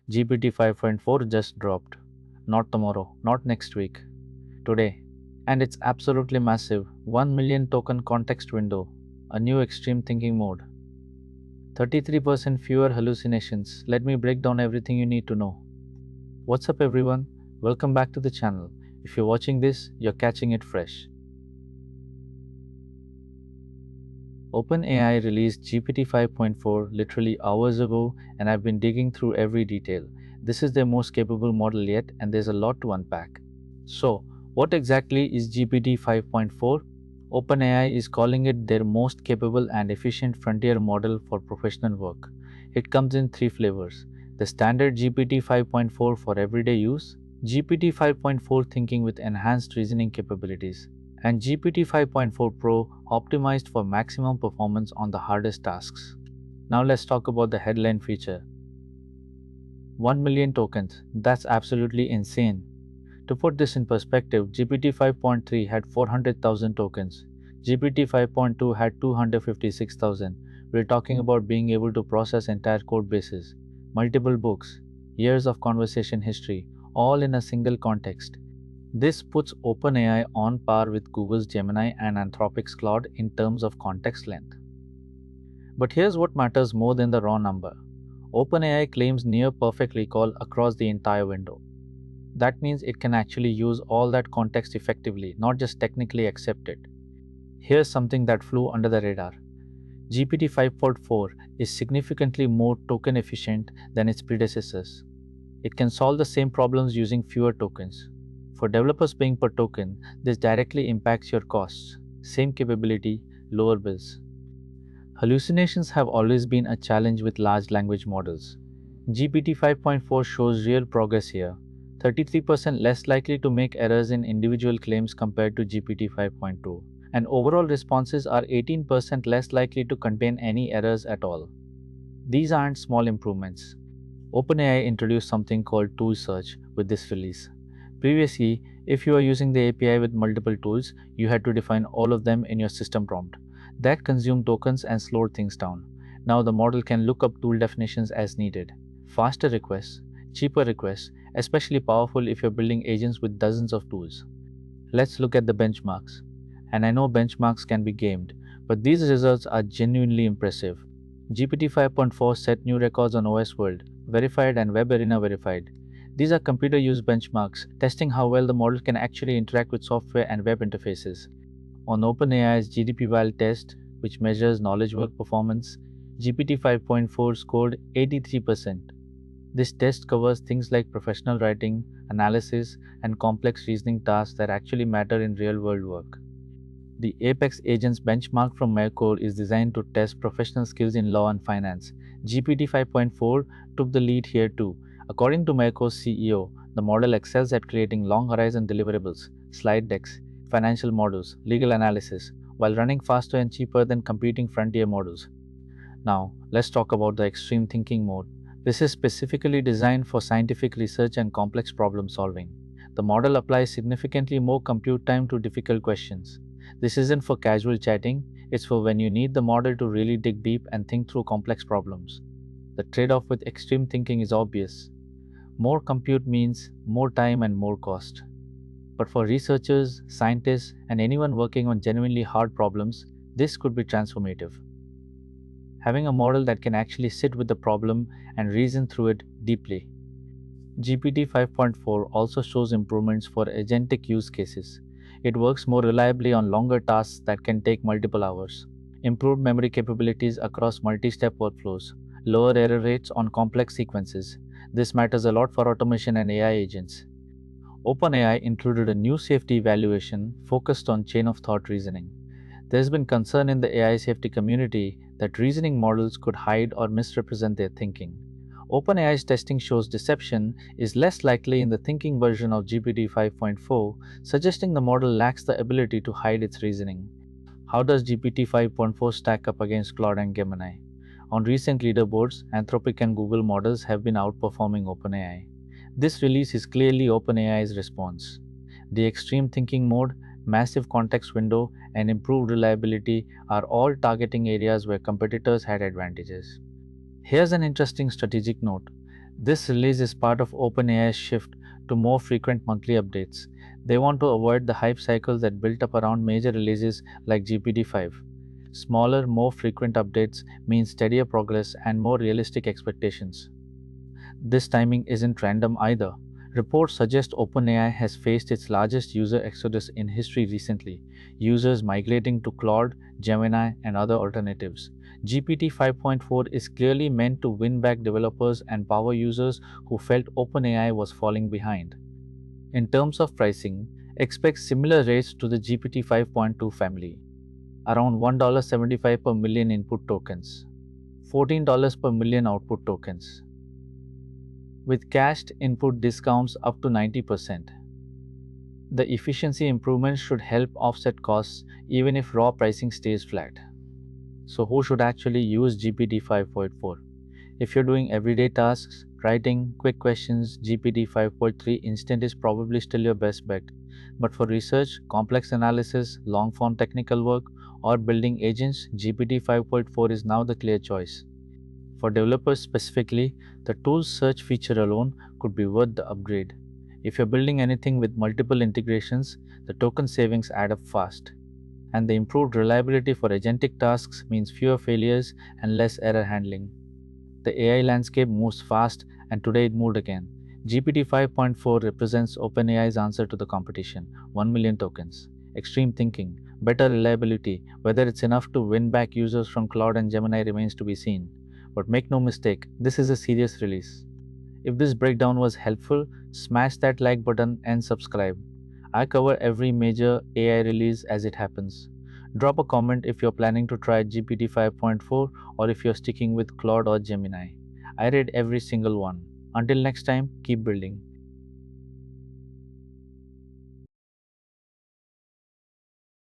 GPT 5.4 just dropped. Not tomorrow, not next week, today. And it's absolutely massive. 1 million token context window, a new extreme thinking mode, 33% fewer hallucinations. Let me break down everything you need to know. What's up, everyone? Welcome back to the channel. If you're watching this, you're catching it fresh. OpenAI released GPT 5.4 literally hours ago, and I've been digging through every detail. This is their most capable model yet, and there's a lot to unpack. So, what exactly is GPT 5.4? OpenAI is calling it their most capable and efficient frontier model for professional work. It comes in three flavors: the standard GPT 5.4 for everyday use, GPT 5.4 thinking with enhanced reasoning capabilities, and GPT 5.4 Pro optimized for maximum performance on the hardest tasks. Now let's talk about the headline feature. 1 million tokens. That's absolutely insane. To put this in perspective, GPT 5.3 had 400,000 tokens. GPT 5.2 had 256,000. We're talking about being able to process entire code bases, multiple books, years of conversation history, all in a single context. This puts OpenAI on par with Google's Gemini and Anthropic's Claude in terms of context length. But here's what matters more than the raw number. OpenAI claims near perfect recall across the entire window. That means it can actually use all that context effectively, not just technically accept it. Here's something that flew under the radar. GPT 5.4 is significantly more token efficient than its predecessors. It can solve the same problems using fewer tokens. For developers paying per token, this directly impacts your costs. Same capability, lower bills. Hallucinations have always been a challenge with large language models. GPT 5.4 shows real progress here. 33% less likely to make errors in individual claims compared to GPT 5.2, and overall responses are 18% less likely to contain any errors at all. These aren't small improvements. OpenAI introduced something called tool search with this release. Previously, if you were using the API with multiple tools, you had to define all of them in your system prompt. That consumed tokens and slowed things down. Now the model can look up tool definitions as needed. Faster requests, cheaper requests, especially powerful if you're building agents with dozens of tools. Let's look at the benchmarks. And I know benchmarks can be gamed, but these results are genuinely impressive. GPT 5.4 set new records on OS World, Verified and Web Arena Verified. These are computer use benchmarks, testing how well the model can actually interact with software and web interfaces. On OpenAI's GDP-Val test, which measures knowledge work performance, GPT 5.4 scored 83%. This test covers things like professional writing, analysis, and complex reasoning tasks that actually matter in real-world work. The Apex Agents benchmark from Mercor is designed to test professional skills in law and finance. GPT 5.4 took the lead here too. According to Mercor's CEO, the model excels at creating long-horizon deliverables, slide decks, financial models, legal analysis, while running faster and cheaper than competing frontier models. Now, let's talk about the extreme thinking mode. This is specifically designed for scientific research and complex problem solving. The model applies significantly more compute time to difficult questions. This isn't for casual chatting, it's for when you need the model to really dig deep and think through complex problems. The trade-off with extreme thinking is obvious. More compute means more time and more cost. But for researchers, scientists, and anyone working on genuinely hard problems, this could be transformative. Having a model that can actually sit with the problem and reason through it deeply. GPT 5.4 also shows improvements for agentic use cases. It works more reliably on longer tasks that can take multiple hours. Improved memory capabilities across multi-step workflows. Lower error rates on complex sequences. This matters a lot for automation and AI agents. OpenAI included a new safety evaluation focused on chain-of-thought reasoning. There's been concern in the AI safety community that reasoning models could hide or misrepresent their thinking. OpenAI's testing shows deception is less likely in the thinking version of GPT 5.4, suggesting the model lacks the ability to hide its reasoning. How does GPT 5.4 stack up against Claude and Gemini? On recent leaderboards, Anthropic and Google models have been outperforming OpenAI. This release is clearly OpenAI's response. The extreme thinking mode, massive context window, and improved reliability are all targeting areas where competitors had advantages. Here's an interesting strategic note. This release is part of OpenAI's shift to more frequent monthly updates. They want to avoid the hype cycles that built up around major releases like GPT-5. Smaller, more frequent updates mean steadier progress and more realistic expectations. This timing isn't random either. Reports suggest OpenAI has faced its largest user exodus in history recently, users migrating to Claude, Gemini, and other alternatives. GPT 5.4 is clearly meant to win back developers and power users who felt OpenAI was falling behind. In terms of pricing, expect similar rates to the GPT 5.2 family, around $1.75 per million input tokens, $14 per million output tokens, with cached input discounts up to 90%. The efficiency improvements should help offset costs even if raw pricing stays flat. So, who should actually use GPT 5.4? If you're doing everyday tasks, writing quick questions, GPT 5.3 Instant is probably still your best bet. But for research, complex analysis, long form technical work, or building agents, GPT 5.4 is now the clear choice. For developers specifically, the tool's search feature alone could be worth the upgrade. If you're building anything with multiple integrations, the token savings add up fast. And the improved reliability for agentic tasks means fewer failures and less error handling. The AI landscape moves fast, and today it moved again. GPT 5.4 represents OpenAI's answer to the competition: 1 million tokens. Extreme thinking, better reliability, whether it's enough to win back users from Claude and Gemini remains to be seen. But make no mistake, this is a serious release. If this breakdown was helpful, smash that like button and subscribe. I cover every major AI release as it happens. Drop a comment if you're planning to try GPT 5.4 or if you're sticking with Claude or Gemini. I read every single one. Until next time, keep building.